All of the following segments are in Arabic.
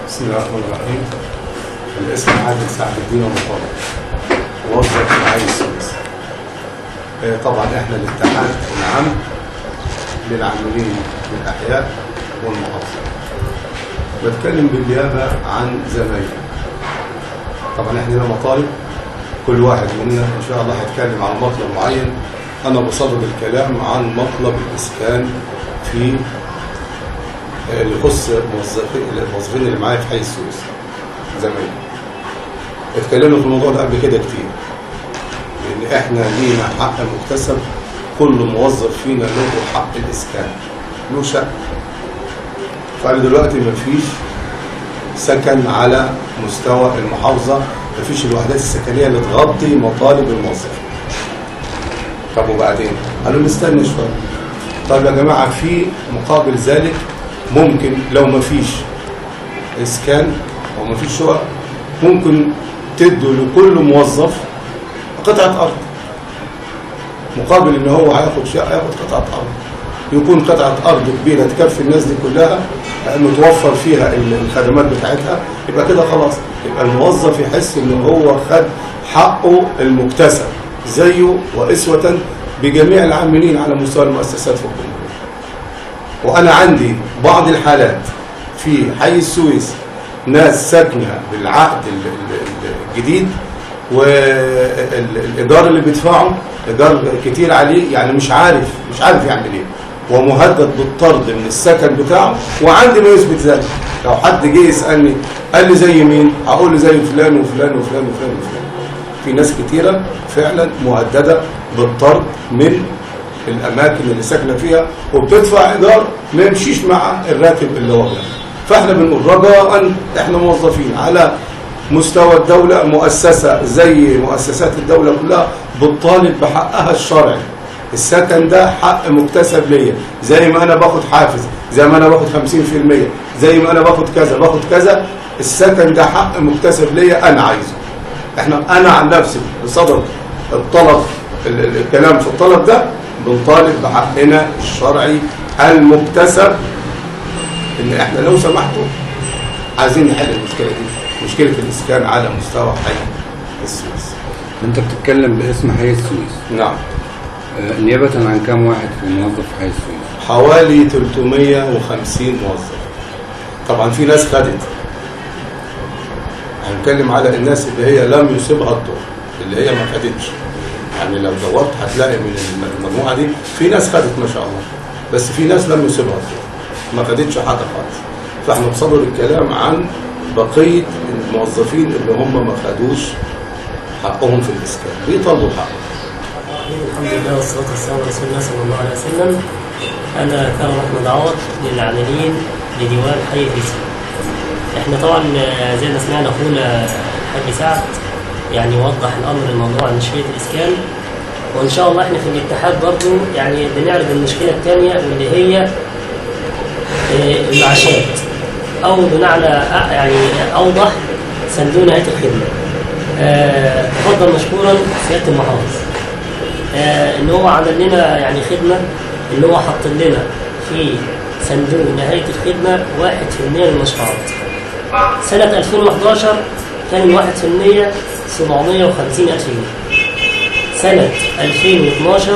بسم الله الرحمن الرحيم. الاسم عادل سعد الدين مطالب، موظف في حي السويس. طبعا احنا الاتحاد العام للعاملين بالاحياء والمحافظه. بتكلم بالنيابه عن زمايلي. طبعا احنا لنا مطالب، كل واحد منا ان شاء الله هيتكلم عن مطلب معين. انا بصدد الكلام عن مطلب الاسكان في اللي يخص الموظفين اللي معايا في حي السويس زمايلي. اتكلمنا في الموضوع ده قبل كده كتير، لان احنا لينا حق مكتسب. كل موظف فينا له حق الاسكان، له شقه. فانا دلوقتي مفيش سكن على مستوى المحافظه، مفيش الوحدات السكنيه اللي تغطي مطالب الموظف. طب وبعدين؟ قالوا نستنى شويه. طيب يا جماعه، في مقابل ذلك ممكن لو مفيش اسكان او مفيش شقق، ممكن تدوا لكل موظف قطعه ارض مقابل ان هو هياخد شقه، ياخد قطعه ارض، يكون قطعه ارض كبيره تكفي الناس دي كلها، متوفر فيها الخدمات بتاعتها. يبقى كده خلاص، يبقى الموظف يحس ان هو خد حقه المكتسب زيه واسوه بجميع العاملين على مستوى المؤسسات في الجمهوريه. وانا عندي بعض الحالات في حي السويس ناس ساكنه بالعقد الجديد، والايجار اللي بيدفعه ايجار كتير عليه، يعني مش عارف يعمل ايه، ومهدد بالطرد من السكن بتاعه. وعندي ما يثبت ذلك. لو حد جه يسالني قال لي زي مين، هقول له زي فلان وفلان وفلان وفلان وفلان. في ناس كتيره فعلا مهدده بالطرد من الاماكن اللي ساكنه فيها، وبتدفع ايجار ما يمشيش مع الراتب اللي هو ده. فاحنا بنقول رجاء، احنا موظفين على مستوى الدوله، مؤسسه زي مؤسسات الدوله كلها بتطالب بحقها الشرعي. السكن ده حق مكتسب ليا، زي ما انا باخد حافز، زي ما انا باخد 50%، زي ما انا باخد كذا. السكن ده حق مكتسب ليا، انا عايزه. انا عن نفسي بصدد الطلب، الكلام في الطلب ده، بنطالب بحقنا الشرعي المكتسب. ان احنا لو سمحتوا عايزين نحل المشكله دي، مشكله الاسكان على مستوى حي السويس. انت بتتكلم باسم حي السويس؟ نعم. نيابه عن كام واحد في موظف في حي السويس؟ حوالي 350 موظف. طبعا في ناس خدت، هنتكلم على الناس اللي هي لم يصيبها الدور، اللي هي ما خدتش. يعني لو دورت هتلاقي من المجموعه دي في ناس خدت ما شاء الله، بس في ناس لم يصيبها الدور ما خدتش حاجه خالص. فاحنا بصدد الكلام عن بقيه الموظفين اللي هم ما خدوش حقهم في الاسكان، بيطالبوا حقهم. الحمد لله والصلاه والسلام على رسول الله صلى الله عليه وسلم. انا كرم احمد عوض للعاملين لديوان حي الاسم. احنا طبعا زي ما سمعنا اخونا الحاج سعد يعني وضح الامر الموضوع عن مشكله الاسكان، وان شاء الله احنا في الاتحاد برضو يعني بنعرض المشكله الثانيه واللي هي المعاشات، او بمعنى يعني اوضح صندوق نهايه الخدمه. تفضل مشكورا سياده المحافظ ان هو عمل لنا يعني خدمه، ان هو حط لنا في صندوق نهايه الخدمه 1% من المشروعات. سنه 2011 كان 1% 750,000 جنيه. سنة 2012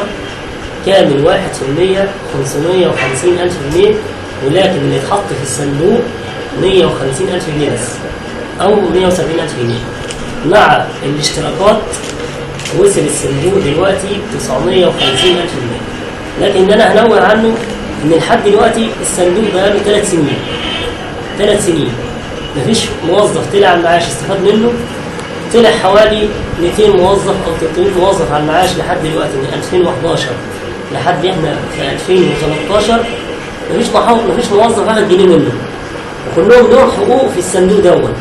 كان 1% 550,000 جنيه، ولكن اللي اتحط في الصندوق 150,000 جنيه بس، أو 170,000 جنيه. مع الاشتراكات وصل الصندوق دلوقتي 950,000 جنيه. لكن أنا هنوه عنه إن لحد دلوقتي الصندوق بقاله 3 سنين. 3 سنين مفيش موظف طلع على المعاش استفاد منه. طلع حوالي 200 موظف او 300 موظف على المعاش لحد دلوقتي من 2011 لحد احنا في 2013. مفيش موظف اخد جنيه منه، وكلهم لهم حقوق في الصندوق دوت.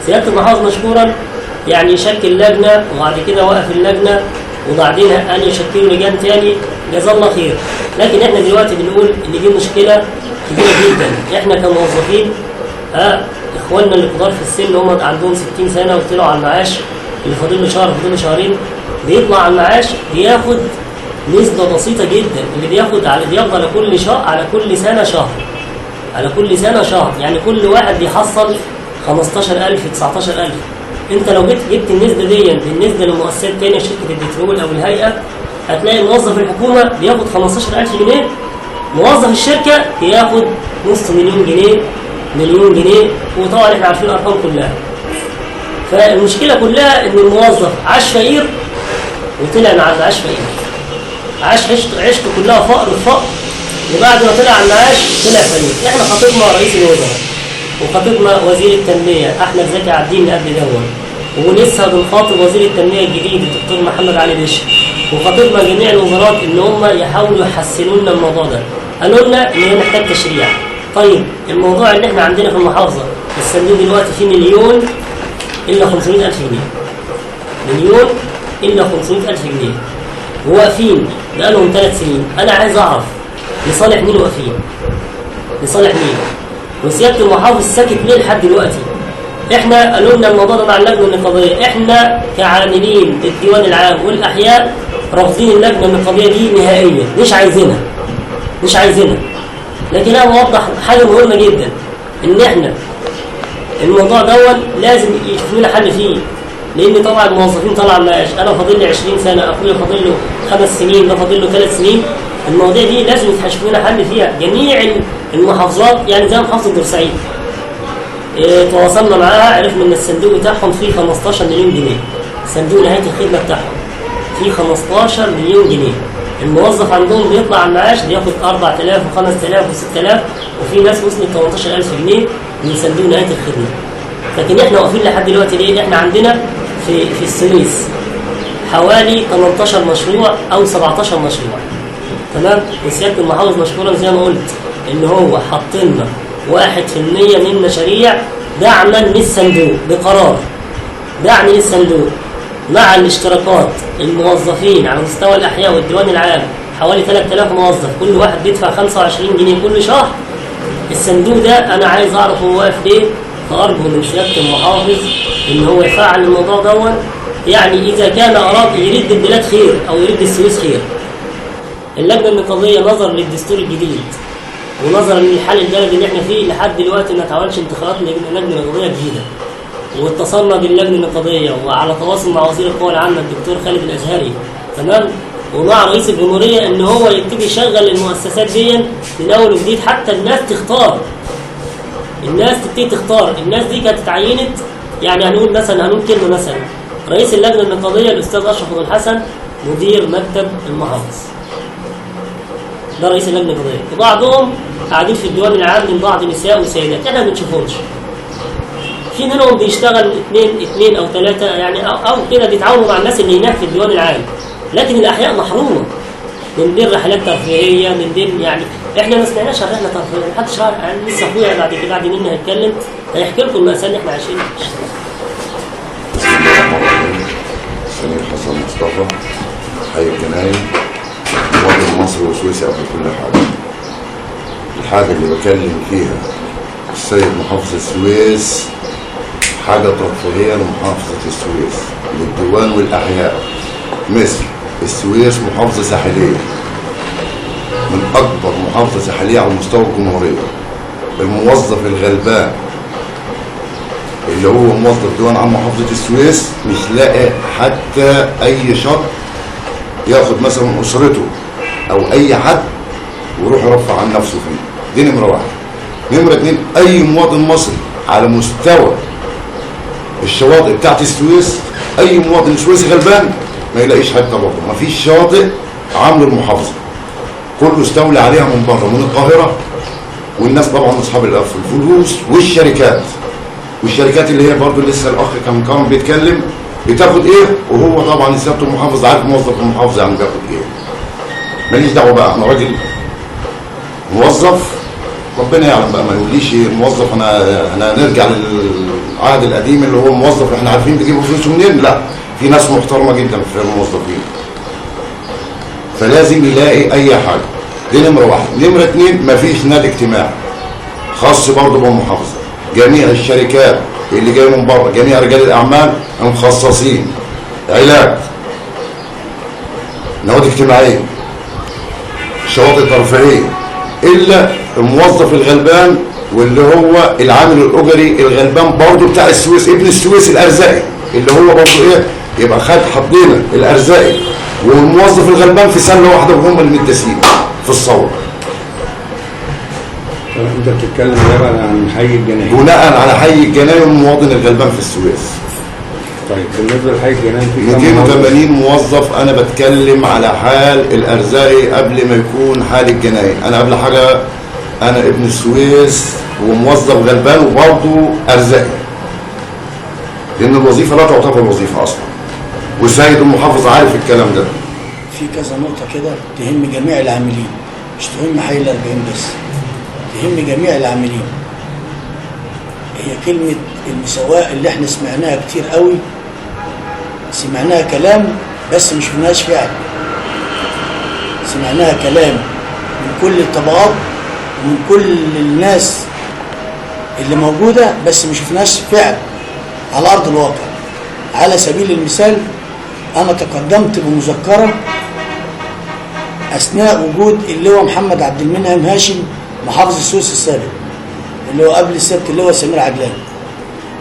سياده المحافظ مشكورا يعني شكل لجنه، وبعد كده وقف اللجنه، وبعدين قال يشكلوا لجان تاني، جزاه الله خير. لكن احنا دلوقتي بنقول ان دي مشكله كبيره جدا. احنا كموظفين اخواننا اللي كبار في السن اللي هم عندهم 60 سنه وطلعوا على المعاش، اللي فاضل له شهر فاضل له شهرين، بيطلع على المعاش بياخد نسبه بسيطه جدا. اللي بياخد على كل سنه شهر. على كل سنة شهر، يعني كل واحد بيحصل 15,000 19,000. انت لو جبت النسبة دي بالنسبة لمؤسسات تانية، شركة البترول او الهيئة، هتلاقي موظف الحكومة بياخد 15,000 جنيه، موظف الشركة بياخد نص مليون جنيه، مليون جنيه، وطبعا احنا عارفين الارقام كلها. فالمشكلة كلها ان الموظف عاش فقير وطلع مع المعاش فقير، عاش عيشته كلها فقر في فقر، وبعد ما طلع على المعاش طلع فقير. احنا خاطبنا رئيس الوزراء وخاطبنا وزير التنمية احمد زكي عابدين قبل دون، ولسه بنخاطب وزير التنمية الجديد الدكتور محمد علي بشر، وخاطبنا جميع الوزارات ان هم يحاولوا يحسنوا لنا الموضوع ده. قالوا لنا ان هي محتاج تشريع. طيب الموضوع اللي احنا عندنا في المحافظة الصندوق دلوقتي فيه مليون إلا 500,000 جنيه، مليون إلا 500,000 جنيه، وواقفين بقالهم 3 سنين. أنا عايز أعرف لصالح مين واقفين؟ لصالح مين؟ وسيادة المحافظ ساكت ليه لحد دلوقتي؟ إحنا قالوا لنا الموضوع ده مع اللجنة النقابية، إحنا كعاملين الديوان العام والأحياء رافضين اللجنة النقابية دي نهائيا، مش عايزينها، مش عايزينها. لكن أنا بوضح حاجة مهمة جدا، إن إحنا الموضوع دون لازم يشوف لنا حل فيه، لان طبعا الموظفين طالعه معاش. انا فاضل لي 20 سنه، اخويا فاضل له 5 سنين، ده فاضل له 3 سنين. المواضيع دي لازم يتحشف لنا حل فيها. جميع المحافظات يعني زي محافظه بورسعيد تواصلنا معاها، عرفنا ان الصندوق بتاعهم فيه 15 مليون جنيه، صندوق نهايه الخدمه بتاعهم فيه 15 مليون جنيه. الموظف عندهم بيطلع على المعاش بياخد 4,000 و5,000 و6,000، وفي ناس وصلت 18,000 جنيه من صندوق نهايه الخدمه. لكن احنا واقفين لحد دلوقتي ليه؟ احنا عندنا في السويس حوالي 18 مشروع او 17 مشروع، تمام؟ وسياده المحافظ مشكورا زي ما قلت ان هو حط لنا 1% من مشاريع دعما للصندوق بقرار، دعم للصندوق مع الاشتراكات الموظفين على مستوى الاحياء والديوان العام حوالي 3000 موظف، كل واحد بيدفع 25 جنيه كل شهر. الصندوق ده انا عايز اعرف هو واقف ليه، فارجو من سياده المحافظ ان هو يفعل الموضوع دون. يعني اذا كان اراد يريد البلاد خير او يريد السويس خير. اللجنه النقابيه نظرا للدستور الجديد ونظرا للحال البلدي اللي احنا فيه لحد دلوقتي ما اتعملش انتخابات لجنه نقابيه جديده، واتصلنا باللجنه النقابيه وعلى تواصل مع وزير القوى العامه الدكتور خالد الازهري، تمام، ومع رئيس الجمهوريه ان هو يبتدي يشغل المؤسسات دي من اول وجديد حتى الناس تختار. الناس تبتدي تختار. الناس دي كانت اتعينت، يعني هنقول كلمه مثلا رئيس اللجنه النقابيه الاستاذ اشرف بن الحسن مدير مكتب المحافظ، ده رئيس اللجنه النقابيه، وبعضهم قاعدين في الديوان العام من بعض نساء وسيدات احنا ما بنشوفهمش. في منهم بيشتغل اثنين او 3 يعني او كده بيتعاونوا مع الناس اللي هناك في الديوان العام، لكن الاحياء محرومه من دين رحلات ترفيهيه، من دين يعني احنا ما سمعناش عن رحله ترفيهيه، ما حدش عارف. يعني لسه اخويا بعد كده بعد مني هيتكلم هيحكي لكم المأساة اللي احنا عايشينها. سمير حسن مصطفى، حي الجناين، مواطن مصري وسويسي قبل كل حاجه. الحاجه اللي بكلم فيها السيد محافظ السويس حاجه ترفيهيه لمحافظه السويس للديوان والاحياء. مثل السويس محافظه ساحليه من اكبر محافظه ساحليه على مستوى الجمهوريه. الموظف الغلبان اللي هو موظف ديوان عام محافظه السويس مش لاقي حتى اي شرط ياخد مثلا اسرته او اي حد ويروح يرفع عن نفسه فيه. دي نمره 1. نمره 2، اي مواطن مصري على مستوى الشواطئ بتاعت السويس، اي مواطن سويسي غلبان ما يلاقيش حته برضه. ما فيش شاطئ عامل المحافظه، كله استولى عليها من بره من القاهره، والناس طبعا اصحاب الفلوس والشركات اللي هي برضه لسه الاخ كان بيتكلم بتاخد ايه، وهو طبعا سياده المحافظ عارف موظف المحافظه يعني بياخد ايه. ماليش دعوه بقى، انا راجل موظف ربنا يعلم بقى، ما يقوليش موظف انا نرجع للعهد القديم اللي هو موظف احنا عارفين بيجيبوا فلوسه منين. لا، في ناس محترمه جدا في الموظفين، فلازم يلاقي اي حاجه. دي نمره 1. نمره 2، مفيش نادي اجتماعي خاص برضه بالمحافظه. جميع الشركات اللي جايه من بره، جميع رجال الاعمال مخصصين علاج، نوادي اجتماعيه، شواطئ ترفيهيه، الا الموظف الغلبان واللي هو العامل الاجري الغلبان برضه بتاع السويس، ابن السويس الارزاقي اللي هو برضه ايه، يبقى حطينا الارزاقي والموظف الغلبان في سنه واحده وهم اللي متداسين في الثوره. انت بتتكلم يابا عن حي الجناين بناء على حي الجناين والمواطن الغلبان في السويس. طيب بالنسبه لحي الجناين في 280 موظف. انا بتكلم على حال الارزاقي قبل ما يكون حال الجناين. انا قبل حاجه انا ابن السويس وموظف غلبان وبرضه ارزاقي، لان الوظيفه لا تعتبر وظيفه اصلا، والسيد المحافظ عارف الكلام ده. في كذا نقطه كده تهم جميع العاملين، مش تهم حي ال40 بس، تهم جميع العاملين. هي كلمه المساواه اللي احنا سمعناها كتير قوي، سمعناها كلام بس مش شفناهاش فعل. سمعناها كلام من كل الطبقات ومن كل الناس اللي موجوده، بس ما شفناش فعل على ارض الواقع. على سبيل المثال انا تقدمت بمذكره اثناء وجود اللواء محمد عبد المنعم هاشم محافظ السويس السابق، اللي هو قبل السبت اللواء سمير عجلان،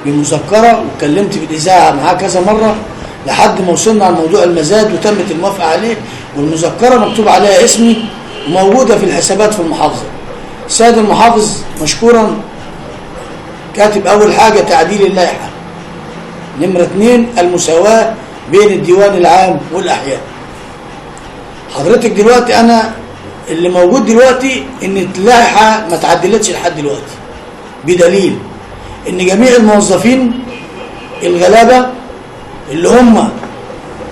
بمذكره، واتكلمت في الاذاعه معاه كذا مره لحد ما وصلنا على موضوع المزاد وتمت الموافقه عليه، والمذكره مكتوب عليها اسمي وموجوده في الحسابات في المحافظه. السيد المحافظ مشكورا كاتب اول حاجه تعديل اللائحه، نمره 2 المساواه بين الديوان العام والاحياء. حضرتك دلوقتي انا اللي موجود دلوقتي ان اللائحه ما تعدلتش لحد دلوقتي، بدليل ان جميع الموظفين الغلابه اللي هم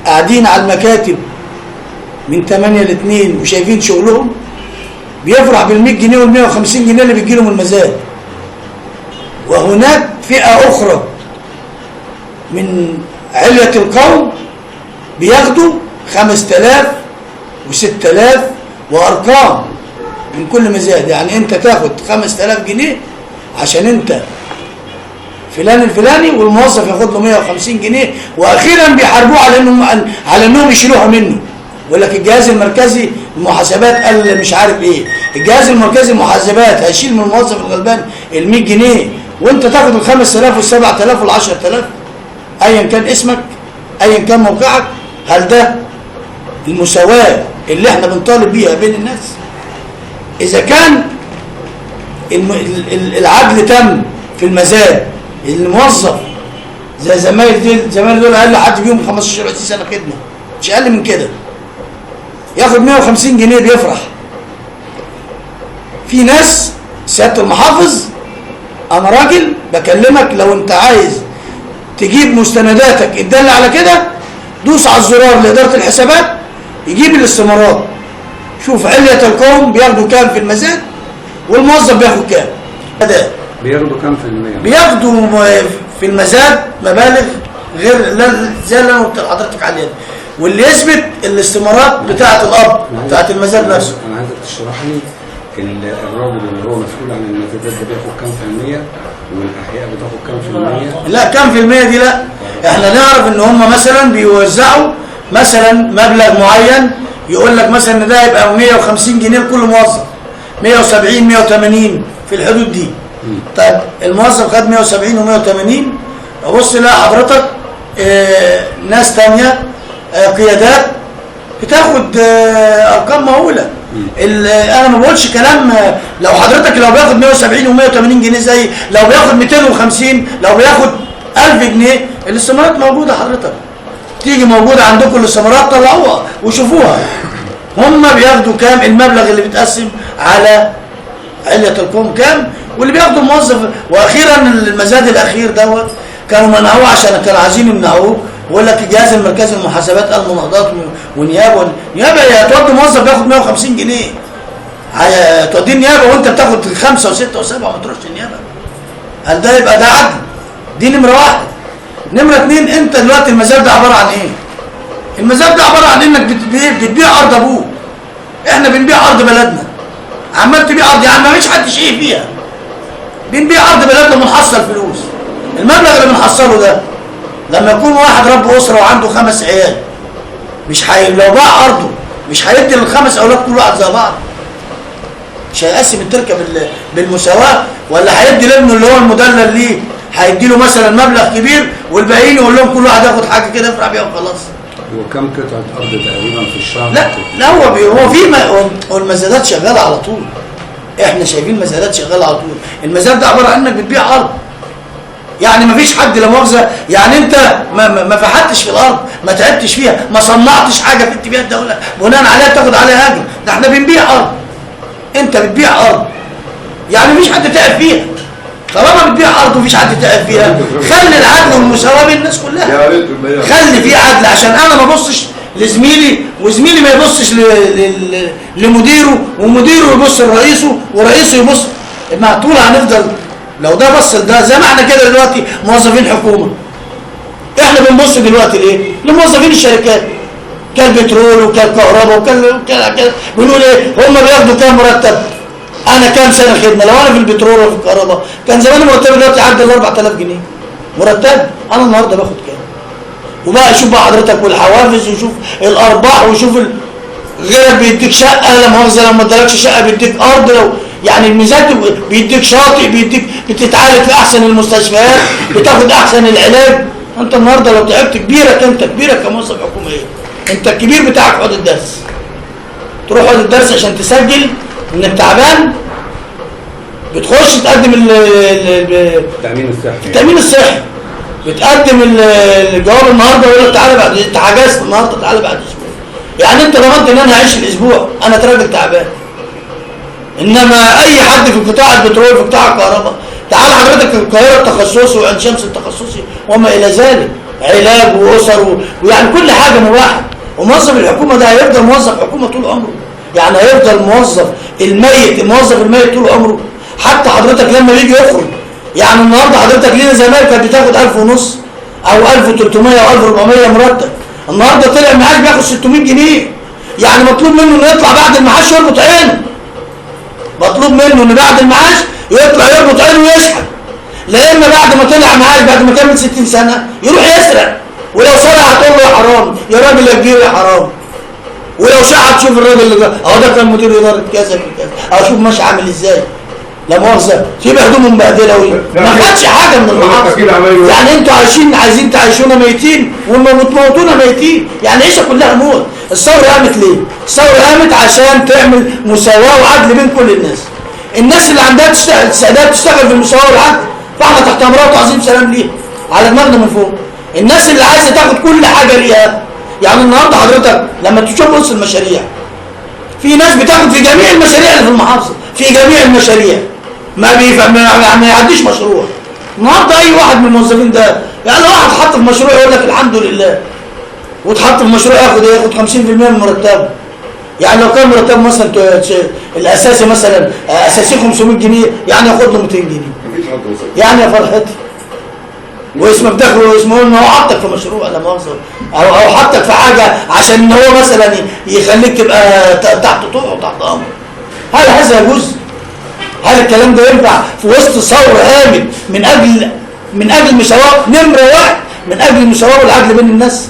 قاعدين على المكاتب من 8 ل 2 وشايفين شغلهم بيفرح بال100 جنيه وال150 جنيه اللي بتجيلهم المزاد. وهناك فئه اخرى من علية القوم بياخدوا 5000 و6000 وارقام من كل مزاد. يعني انت تاخد 5000 جنيه عشان انت فلان الفلاني، والموظف ياخد له 150 جنيه، واخيرا بيحاربوه على انهم يشيلوها منه. يقول لك الجهاز المركزي المحاسبات قال مش عارف ايه، الجهاز المركزي المحاسبات هيشيل من الموظف الغلبان ال100 جنيه وانت تاخد ال 5000 وال 7000 وال 10000 ايا كان اسمك ايا كان موقعك. هل ده المساواه اللي احنا بنطالب بيها بين الناس؟ اذا كان العدل تم في المزاد، الموظف زي زمايل دول اقل حد فيهم 15 20 سنه خدمه، مش اقل من كده، ياخد 150 جنيه بيفرح. في ناس سياده المحافظ انا راجل بكلمك، لو انت عايز تجيب مستنداتك الداله على كده دوس على الزرار لاداره الحسابات يجيب الاستمارات، شوف علية القوم بياخدوا كام في المزاد والموظف بياخد كام. بياخدوا كام في المية؟ بياخدوا في المزاد مبالغ غير زي اللي انا قلت لحضرتك عليها، واللي يثبت الاستمارات بتاعه الاب بتاعه المزاد نفسه. انا عايزك تشرح لي الراجل اللي هو مسؤول عن المزادات ده بياخد كام في المية والاحياء بتاخد كام في المية؟ لا كام في المية دي لا، احنا نعرف ان هم مثلا بيوزعوا مثلا مبلغ معين، يقول لك مثلا ان ده يبقى 150 جنيه لكل موظف، 170 180 في الحدود دي. طيب الموظف خد 170 و180، ابص لا حضرتك ناس تانية قيادات بتاخد ارقام مهوله. انا ما بقولش كلام، لو حضرتك لو بياخد 170 و180 جنيه زي لو بياخد 250 لو بياخد 1000 جنيه الاستمارات موجوده حضرتك، تيجي موجوده عندكم الاستمارات طلعوها وشوفوها هم بياخدوا كام، المبلغ اللي بيتقسم على علية القوم كام، واللي بياخدوا الموظف. واخيرا المزاد الاخير دوت كانوا منعوه عشان كانوا عايزين يمنعوه، ويقول لك الجهاز المركزي للمحاسبات قال مناقضات ونيابه. نيابه يا تودي موظف بياخد 150 جنيه توديه النيابه وانت بتاخد 5 و6 و7 وما تروحش النيابه. هل ده يبقى ده عدل؟ دي نمره واحد. نمره 2 انت دلوقتي المزاد ده عباره عن ايه؟ المزاد ده عباره عن انك بتبيع ارض ابوك. احنا بنبيع ارض بلدنا، عمال تبيع ارض يعني ما فيش حد شيء فيها، بنبيع ارض بلدنا ونحصل فلوس. المبلغ اللي بنحصله ده لما يكون واحد رب اسره وعنده 5 عيال مش لو باع ارضه مش هيدي ل5 اولاد كل واحد زي بعض. مش هيقسم التركه بالمساواه، ولا هيدي لابنه اللي هو المدلل ليه هيدي له مثلا مبلغ كبير والباقيين يقول لهم كل واحد ياخد حاجه كده يفرح بيها وخلاص. وكم قطعه ارض تقريبا في الشهر؟ لا هو في هو المزادات شغاله على طول. احنا شايفين المزادات شغاله على طول. المزاد ده عباره عن انك بتبيع ارض. يعني ما فيش حد لا مؤاخذه، يعني انت ما فحتش في الارض، ما تعبتش فيها، ما صنعتش حاجه في بيها الدوله بناء عليها تاخد عليها اجر. ده احنا بنبيع ارض. انت بتبيع ارض، يعني مفيش حد تعب فيها. طالما بتبيع ارض ومفيش حد تعب فيها، خلي العدل والمساواه بين الناس كلها. خلي في عدل عشان انا ما ابصش لزميلي وزميلي ما يبصش لمديره ومديره يبص لرئيسه ورئيسه يبص. ما طول هنفضل لو ده بص لده زي ما احنا كده دلوقتي موظفين حكومه. احنا بنبص دلوقتي ليه؟ لموظفين الشركات كالبترول وكالكهرباء وكال بنقول ايه؟ هم بياخدوا كام مرتب؟ انا كام سنه خدمه؟ لو انا في البترول ولا في الكهرباء كان زمان مرتبي دلوقتي عدى ال 4000 جنيه مرتب. انا النهارده باخد كام؟ وبقى شوف بقى حضرتك والحوافز وشوف الارباح وشوف غيرك بيديك شقه، لا مؤاخذه لو ما ادالكش شقه بيديك ارض، لو يعني الميزان بيديك شاطئ، بيديك بتتعالج في احسن المستشفيات، بتاخد احسن العلاج. انت النهارده لو تعبت كبيرك، انت كبيرك كموظف حكومي، انت الكبير بتاعك حوض الدرس. تروح حوض الدرس عشان تسجل انك تعبان، بتخش تقدم التامين الصحي، بتقدم الجواب النهارده يقول لك تعالى بعد، انت حجزت النهارده تعالى بعد اسبوع. يعني انت ضمنت ان انا هعيش الاسبوع، انا راجل تعبان. انما اي حد في قطاع البترول في قطاع الكهرباء، تعال حضرتك القاهره التخصصي وعين شمس التخصصي وما الى ذلك، علاج واسر ويعني كل حاجه مباحه. وموظف الحكومه ده هيفضل موظف حكومه طول عمره، يعني هيفضل موظف الميت طول عمره. حتى حضرتك لما يجي يخرج، يعني النهارده حضرتك لينا زمان كانت بتاخد 1500 او 1300 او 1400 مرتب، النهارده طلع معاش بياخد 600 جنيه. يعني مطلوب منه انه يطلع بعد المعاش يربط عينه، مطلوب منه ان بعد المعاش يطلع يربط عينه ويشحن، لا اما بعد ما طلع معاش بعد ما كمل 60 سنه يروح يسرق، ولو سرق هتقول له يا حرام يا راجل يا كبير يا حرام. ولو شحت تشوف الراجل اللي اهو ده كان مدير اداره كذا في كذا، اهو شوف ماشي عامل ازاي، لا مؤاخذه سيب هدومه مبهدله ما خدش حاجه من المحافظه. يعني انتوا عايزين تعيشونا ميتين وما بتموتونا ميتين، يعني عيشه كلها موت. الثوره قامت ليه؟ الثوره قامت عشان تعمل مساواه وعدل بين كل الناس. الناس اللي عندها استعداد تشتغل في المساواه والعدل فاحنا تحت امرها وتعظيم سلام ليها على دماغنا من فوق. الناس اللي عايزه تاخد كل حاجه ليها، يعني النهارده حضرتك لما تشوف بص المشاريع، في ناس بتاخد في جميع المشاريع اللي في المحافظه، في جميع المشاريع ما يعديش مشروع. النهارده اي واحد من الموظفين ده، يعني واحد حط في مشروع يقول لك الحمد لله، وتحط في مشروع ياخد 50% من مرتبه. يعني لو كان مرتبه مثلا الاساسي مثلا اساسي 500 جنيه، يعني ياخد له 200 جنيه. يعني يا فرحتي، واسمك دخل واسمه ان هو حطك في مشروع لا مؤاخذه، او حطك في حاجه عشان ان هو مثلا يخليك تبقى تحت طوعه وتحت امره. هل هذا يجوز؟ هل الكلام ده ينفع في وسط ثوره قامت من اجل المساواه؟ نمره واحد من اجل المساواه والعدل بين الناس.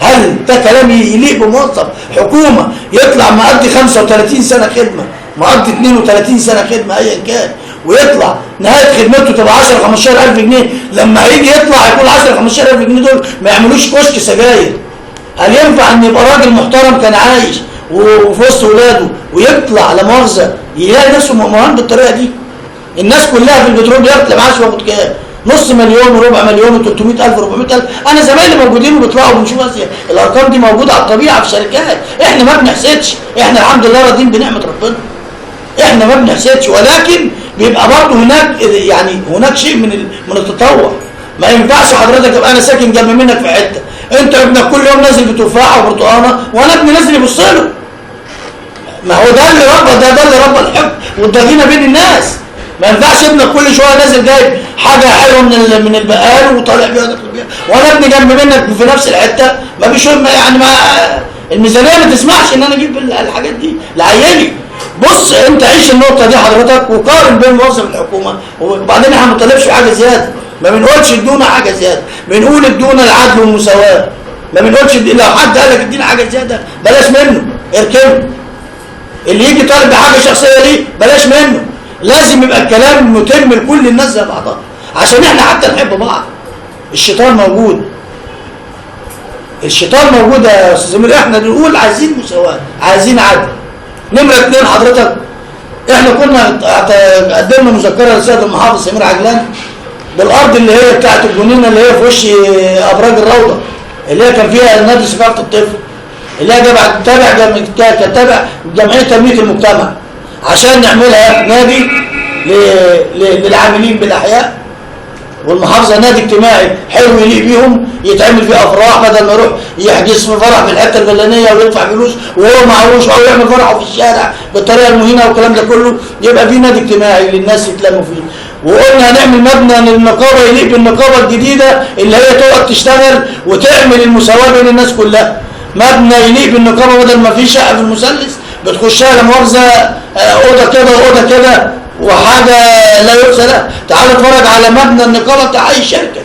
هل ده كلام يليق بموظف حكومه يطلع مقضي 35 سنه خدمه، مقضي 32 سنه خدمه ايا كان، ويطلع نهايه خدمته تبقى 10 15000 جنيه، لما هيجي يطلع يقول 10 15000 جنيه دول ما يعملوش كشك سجاير؟ هل ينفع ان يبقى راجل محترم كان عايش وفي وسط ولاده ويطلع لا مؤاخذه يلاقي نفسه مؤمن بالطريقه دي؟ الناس كلها في البترول بيطلع معاش واخد كام؟ نص مليون وربع مليون و300000 و400000. انا زمايلي موجودين وبيطلعوا بنشوف الارقام دي موجوده على الطبيعه في شركات. احنا ما بنحسدش، احنا الحمد لله راضيين بنعمه ربنا، احنا ما بنحسدش، ولكن بيبقى برضه هناك شيء من التطور. ما ينفعش حضرتك ابقى انا ساكن جنب منك في حته، انت ابنك كل يوم نازل بتفاحه وبرتقانه وانا ابني نازل يبص له. ما هو ده اللي ربى الحب والضغينه بين الناس. ما ينفعش ابنك كل شويه نازل جايب حاجه حلوه من البقال وطالع بيها داخل بيها، وانا ابني جنب منك في نفس الحته ما بيشوف، يعني ما الميزانيه ما تسمحش ان انا اجيب الحاجات دي لعيالي. بص انت عيش النقطه دي حضرتك وقارن بين موظف الحكومه. وبعدين احنا ما بنطالبش حاجه زياده، ما بنقولش ادونا حاجه زياده، بنقول ادونا العدل والمساواه. ما بنقولش لو حد قال لك ادينا حاجه زياده بلاش منه اركنه. اللي يجي طالب بحاجه شخصيه ليه بلاش منه، لازم يبقى الكلام متم لكل الناس زي بعضها عشان احنا حتى نحب بعض. الشيطان موجود، الشيطان موجود يا استاذ زميل. احنا بنقول عايزين مساواه، عايزين عدل. نمره 2 حضرتك، احنا كنا قدمنا مذكره للسيد المحافظ سمير عجلان بالارض اللي هي بتاعت الجنينه اللي هي في وش ابراج الروضه اللي هي كان فيها نادي ثقافه الطفل اللي هي تابع جمعيه تنميه المجتمع عشان نعملها نادي للعاملين بالاحياء والمحافظه، نادي اجتماعي حلو يليق بيهم، يتعمل فيه افراح بدل ما يروح يحجز في فرح في الحته الفلانيه ويدفع فلوس وهو معهوش او يعمل فرحه في الشارع بالطريقه المهينه والكلام ده كله. يبقى في نادي اجتماعي للناس يتلموا فيه. وقلنا هنعمل مبنى للنقابه يليق بالنقابه الجديده اللي هي تقعد تشتغل وتعمل المساواه بين الناس كلها. مبنى يليق بالنقابه بدل ما في شقه في المثلث بتخشها لا مؤاخذه اوضه كده واوضه كده وحاجه لا يرثى لها. تعال اتفرج على مبنى النقابه بتاع اي شركه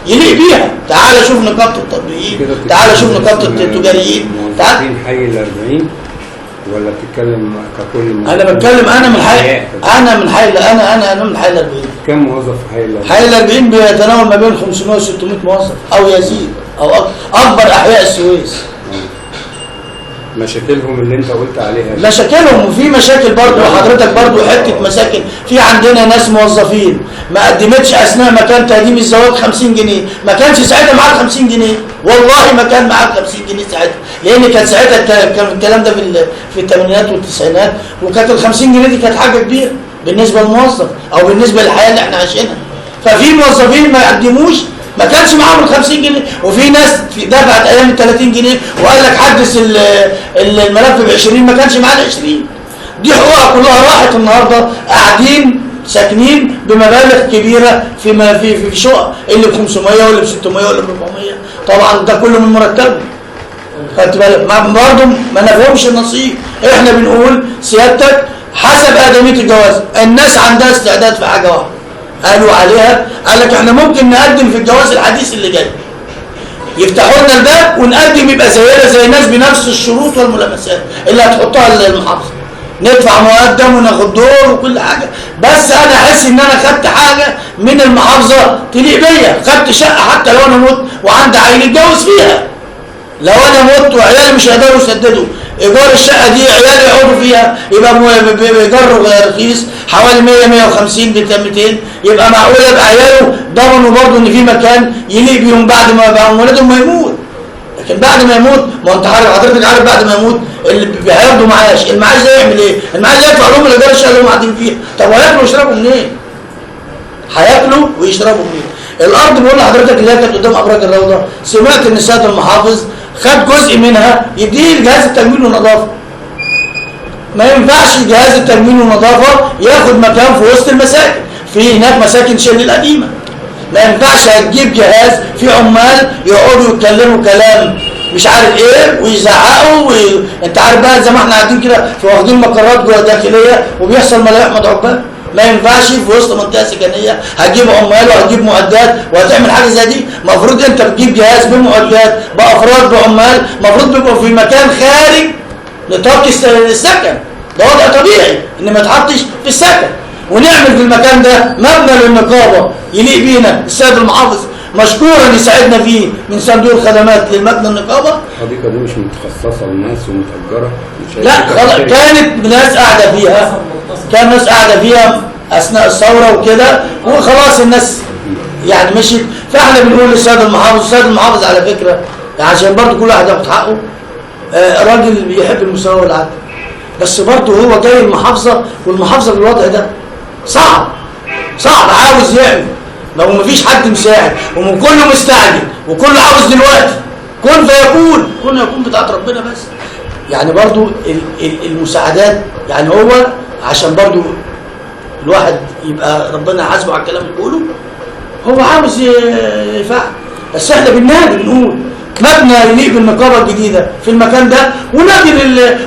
يليق بيها. تعال شوف نقابه التطبيقيين، تعال شوف نقابه التجاريين. تعال حي ال40 ولا بتتكلم ككل؟ انا بتكلم انا من حي انا من حي ال40. كم موظف في حي ال40؟ حي ال40 بيتناول ما بين 500 و 600 موظف او يزيد او اكبر احياء السويس. مشاكلهم اللي انت قلت عليها مشاكلهم، وفي مشاكل برضه حضرتك برضه حته مساكن. في عندنا ناس موظفين ما قدمتش اثناء ما كان تقديم الزواج 50 جنيه، ما كانش ساعتها معاك 50 جنيه، والله ما كان معاك 50 جنيه ساعتها، لان كان ساعتها كان الكلام ده في الثمانينات والتسعينات، وكانت ال 50 جنيه دي كانت حاجه كبيره بالنسبه للموظف او بالنسبه للحياه اللي احنا عايشينها. ففي موظفين ما يقدموش ما كانش معاهم ال 50 جنيه، وفي ناس دفعت ايام ال 30 جنيه وقال لك حدث الملف ب 20 ما كانش معاه ال 20. دي حقوقها كلها راحت النهارده، قاعدين ساكنين بمبالغ كبيره في شقق اللي ب 500 واللي ب 600 واللي ب 400. طبعا ده كله من مرتبه. خدت بالك؟ برضه ما نفهمش النصيب. احنا بنقول سيادتك حسب ادميه الجواز، الناس عندها استعداد في حاجه واحده قالوا عليها، قال لك احنا ممكن نقدم في الجواز الحديث اللي جاي يفتحوا لنا الباب ونقدم يبقى زينا زي الناس بنفس الشروط والملامسات اللي هتحطها المحافظه، ندفع مقدم وناخد دور وكل حاجه، بس انا احس ان انا خدت حاجه من المحافظه تليق بيا، خدت شقه حتى لو انا مت وعندي عيل اتجوز فيها. لو انا مت وعيالي مش هيقدروا يسددوا ايجار الشقه دي، عيالي يقعدوا فيها، يبقى بايجار رخيص حوالي 100 150 ب 200، يبقى معقول يبقى عياله ضمنوا برضه ان في مكان يليق بيهم بعد ما بقى ولادهم ما يموت. لكن بعد ما يموت، ما انت حضرتك عارف بعد ما يموت اللي هياخدوا معاش، المعاش ده يعمل ايه؟ المعاش ده يدفع لهم الايجار الشقه اللي هم قاعدين فيها. طب وهياكلوا ويشربوا منين؟ هياكلوا ويشربوا منين؟ الارض بقول لحضرتك اللي هي كانت قدام ابراج الروضه، سمعت ان السيد المحافظ خد جزء منها يديه لجهاز التجميل والنظافه. ما ينفعش جهاز التجميل والنظافه ياخد مكان في وسط المساكن، في هناك مساكن شل القديمه. ما ينفعش هتجيب جهاز فيه عمال يقعدوا يتكلموا كلام مش عارف ايه ويزعقوا انت عارف بقى زي ما احنا قاعدين كده في واخدين مقرات جوه داخليه وبيحصل ملايح مدعوبات. ما ينفعش في وسط منطقه سكنيه هتجيب عمال وهتجيب معدات وهتعمل حاجه زي دي. المفروض انت بتجيب جهاز بمعدات بافراد بعمال، المفروض بيبقوا في مكان خارج نطاق السكن، ده وضع طبيعي ان ما يتحطش في السكن. ونعمل في المكان ده مبنى للنقابه يليق بينا. السيد المحافظ مشكورا يساعدنا فيه من صندوق الخدمات للمبنى النقابه. الحديقه دي مش متخصصه للناس ومتأجره؟ لا خلاص، كانت ناس قاعده فيها، كان ناس قاعده فيها اثناء الثوره وكده، وخلاص الناس يعني مشيت. فاحنا بنقول للسيد المحافظ، السيد المحافظ على فكره عشان برضه كل واحد ياخد حقه، راجل بيحب المساواه والعدل، بس برضه هو جاي المحافظه والمحافظه بالوضع ده صعب عاوز يعمل، لو مفيش حد مساعد وكله مستعجل وكله عاوز دلوقتي كن فيكون بتاعت ربنا. بس يعني برضو المساعدات يعني هو عشان برضو الواحد يبقى ربنا حاسبه على الكلام اللي بيقوله، هو عاوز يفعل. بس احنا بالنادي بنقول مبنى يليق بالنقابه الجديده في المكان ده، ونادي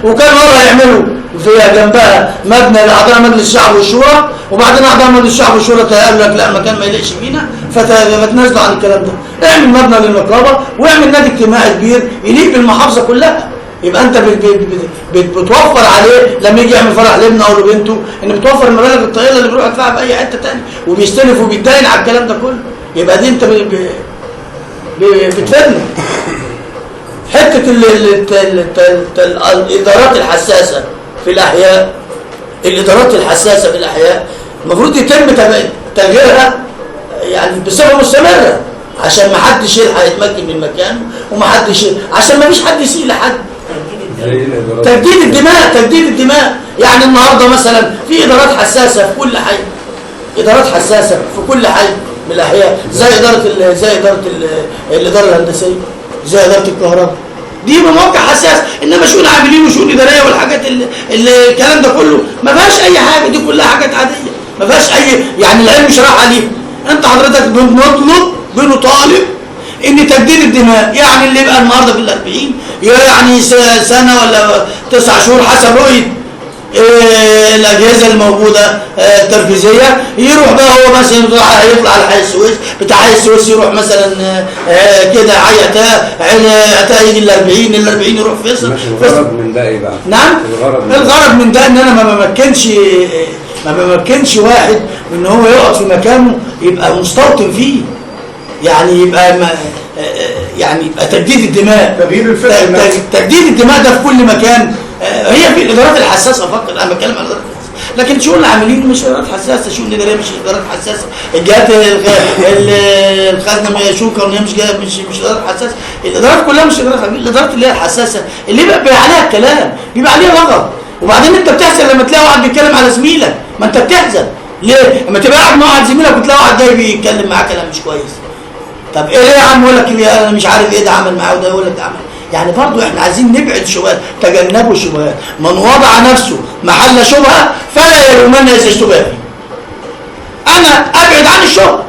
وكان مره يعملوا فيها جنبها مبنى لاعضاء مجلس الشعب والشورى، وبعدين اعضاء مجلس الشعب والشورى قالوا لك لا المكان ما يليقش بينا فتنازلوا عن الكلام ده. اعمل مبنى للنقابه واعمل نادي اجتماعي كبير يليق بالمحافظه كلها، يبقى انت بتوفر عليه لما يجي يعمل فرح لابنه او لبنته، ان بتوفر المبالغ الطائله اللي بيروح يدفعها في اي حته ثانيه وبيستلف وبيتداين على الكلام ده كله. يبقى دي انت بتفيدنا. حته الادارات الحساسه في الاحياء، الادارات الحساسه في الاحياء المفروض يتم تغييرها يعني بصفه مستمره، عشان ما حدش يلحق يتمكن من مكانه، وما حدش، عشان ما فيش حد يسيء لحد. تجديد الدماء. يعني النهارده مثلا في ادارات حساسه في كل حي، ادارات حساسه في كل حي من الاحياء، زي اداره الاداره الهندسيه، زي اداره الكهرباء، دي مواقع حساسه. انما شؤون عاملين وشؤون اداريه والحاجات اللي الكلام ده كله ما فيهاش اي حاجه، دي كلها حاجات عاديه ما فيهاش اي، يعني العلم مش راح عليه. انت حضرتك بنطالب ان تجديد الدماء، يعني اللي يبقى النهارده في ال40 يعني سنه ولا 9 شهور حسب رؤيه الاجهزه الموجوده التنفيذيه، يروح بقى هو مثلا يطلع على حي السويس، بتاع حي السويس يروح مثلا كده عتاق يجي ال40 يروح فيصل. الغرض من ده ايه بقى؟ نعم، الغرض من ده ان انا ما بمكنش واحد ان هو يقعد في مكانه يبقى مستوطن فيه، يعني يبقى يعني يبقى تجديد الدماء. تجديد الدماء ده في كل مكان. هي في الادارات الحساسه فقط، انا بتكلم عن الادارات الحساسه، لكن شؤون العاملين مش ادارات حساسه، شؤون الاداريه مش ادارات حساسه، الجهات الخزنه شوكه وهي مش ادارات حساسه، الادارات كلها مش ادارات. الادارات اللي هي الحساسه اللي بيبقى عليها الكلام، بيبقى عليها لغط، وبعدين انت بتحزن لما تلاقي واحد بيتكلم على زميلك، ما انت بتحزن ليه؟ لما تبقى قاعد مع واحد زميلك وتلاقي واحد جاي بيتكلم معاه كلام مش كويس، طب ايه يا عم؟ يقول لك انا مش عارف ايه ده عمل معاه، وده يقول لك ده عمل. يعني برضو احنا عايزين نبعد شبهات، تجنبوا الشبهات. من وضع نفسه محل شبهه فلا يلومن اذا اشتبه فيه. انا ابعد عن الشبهه.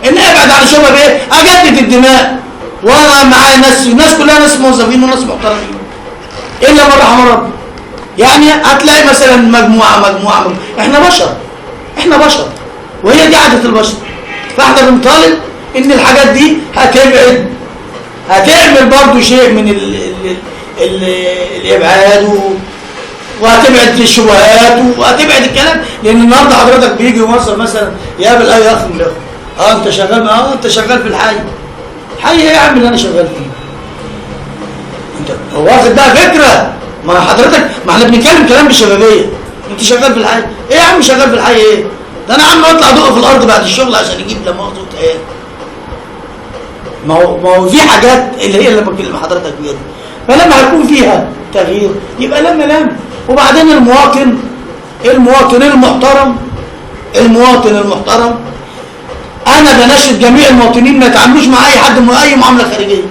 ان ابعد عن الشبهه بايه؟ اجدد الدماء، وانا معايا ناس كلها ناس موظفين وناس محترمين، الا من رحم ربي. يعني هتلاقي مثلا مجموعه احنا بشر وهي دي عاده البشر. فاحنا بنطالب ان الحاجات دي هتعمل برضو شيء من الابعاد، وهتبعد الشبهات، وهتبعد الكلام. لان النهارده حضرتك بيجي يوصل مثلا يقابل اي اخ من الاخوه، انت شغال في الحي ايه يا عم اللي انا شغال فيه؟ انت واخد بقى فكره؟ ما حضرتك، ما احنا بنتكلم كلام بالشبابيه. انت شغال في الحي ايه يا عم؟ شغال في الحي ايه؟ ده انا عم اطلع ادق في الارض بعد الشغل عشان يجيب لما مؤاخذه ايه. ما هو في حاجات اللي هي اللي بكلم حضرتك بيها دي، فلما هيكون فيها تغيير يبقى لما وبعدين المواطن المحترم انا بناشد جميع المواطنين ما يتعاملوش مع اي حد من اي معامله خارجيه،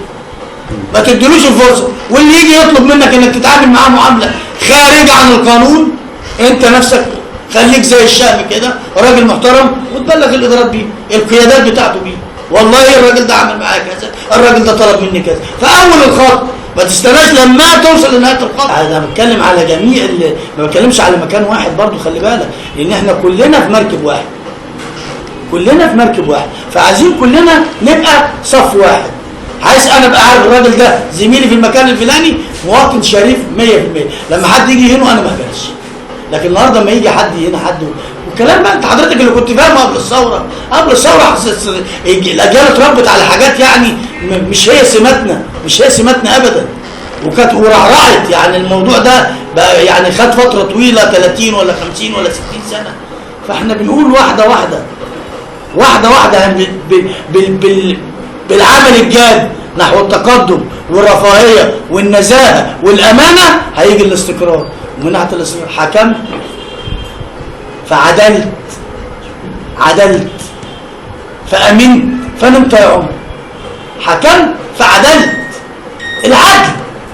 ما تديلوش الفرصه. واللي يجي يطلب منك انك تتعامل معاه معامله خارجه عن القانون، انت نفسك خليك زي الشهم كده راجل محترم، وتبلغ الادارات بيه، القيادات بتاعته بيه، والله الراجل ده عمل معايا كذا، الراجل ده طلب مني كذا، فاول الخط ما تستناش لما توصل لنهايه الخط. انا بتكلم على جميع ما بتكلمش على مكان واحد برضو، خلي بالك، لان احنا كلنا في مركب واحد، فعايزين كلنا نبقى صف واحد. عايز انا ابقى عارف الراجل ده زميلي في المكان الفلاني مواطن شريف 100%، لما حد يجي هنا انا ما اقبلش. لكن النهارده لما يجي حد هنا والكلام بقى انت حضرتك اللي كنت فاهمه قبل الثوره الاجيال اتربت على حاجات يعني مش هي سماتنا ابدا، وكانت ورعرعت. يعني الموضوع ده بقى يعني خد فتره طويله 30 ولا 50 ولا 60 سنه. فاحنا بنقول واحده بالعمل الجاد نحو التقدم والرفاهيه والنزاهه والامانه هيجي الاستقرار. ومن ناحيه الاستقرار حكمت فعدلت فامنت فنمت يا عمر. حكمت فعدلت. العدل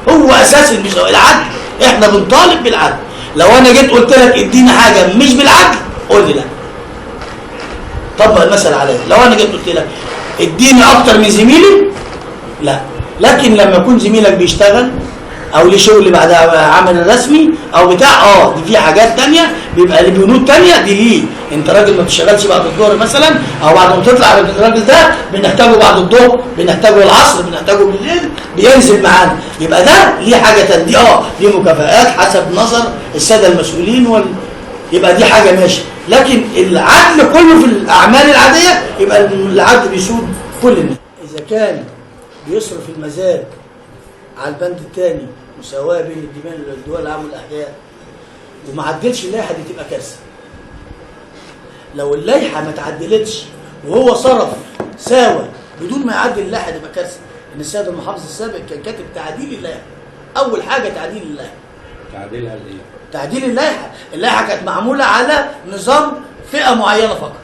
هو اساس المساواه، العدل. احنا بنطالب بالعدل. لو انا جيت قلت لك اديني حاجه مش بالعدل قول لي لا، طبق المثل عليا. لو انا جيت قلت لك اديني اكتر من زميلي لا، لكن لما يكون زميلك بيشتغل او ليه شغل بعد عمل رسمي او بتاع، دي في حاجات تانية بيبقى ليه بنود تانية دي ليه. انت راجل ما بتشتغلش بعد الظهر مثلا، او بعد ما تطلع الراجل ده بنحتاجه بعد الظهر، بنحتاجه العصر، بنحتاجه بالليل، بينزل معانا، يبقى ده ليه حاجه تانية. دي دي مكافآت حسب نظر الساده المسؤولين يبقى دي حاجه ماشي. لكن العدل كله في الاعمال العاديه يبقى العدل بيسود كل الناس. اذا كان بيصرف المزاد على البند الثاني مساواه بين الدول العامه والاحياء وما عدلش اللائحه، دي تبقى كارثه. لو اللائحه ما تعدلتش وهو صرف ساوى بدون ما يعدل اللائحه تبقى كارثه. ان السيد المحافظ السابق كان كاتب تعديل اللائحه، اول حاجه تعديل اللائحه. تعديلها لايه؟ تعديل اللائحه، اللائحه كانت معموله على نظام فئه معينه فقط.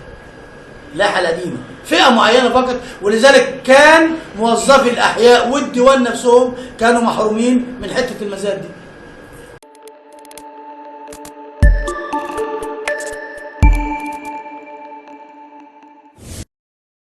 اللائحه القديمه فئه معينه فقط، ولذلك كان موظفي الاحياء والديوان نفسهم كانوا محرومين من حته المزاد دي.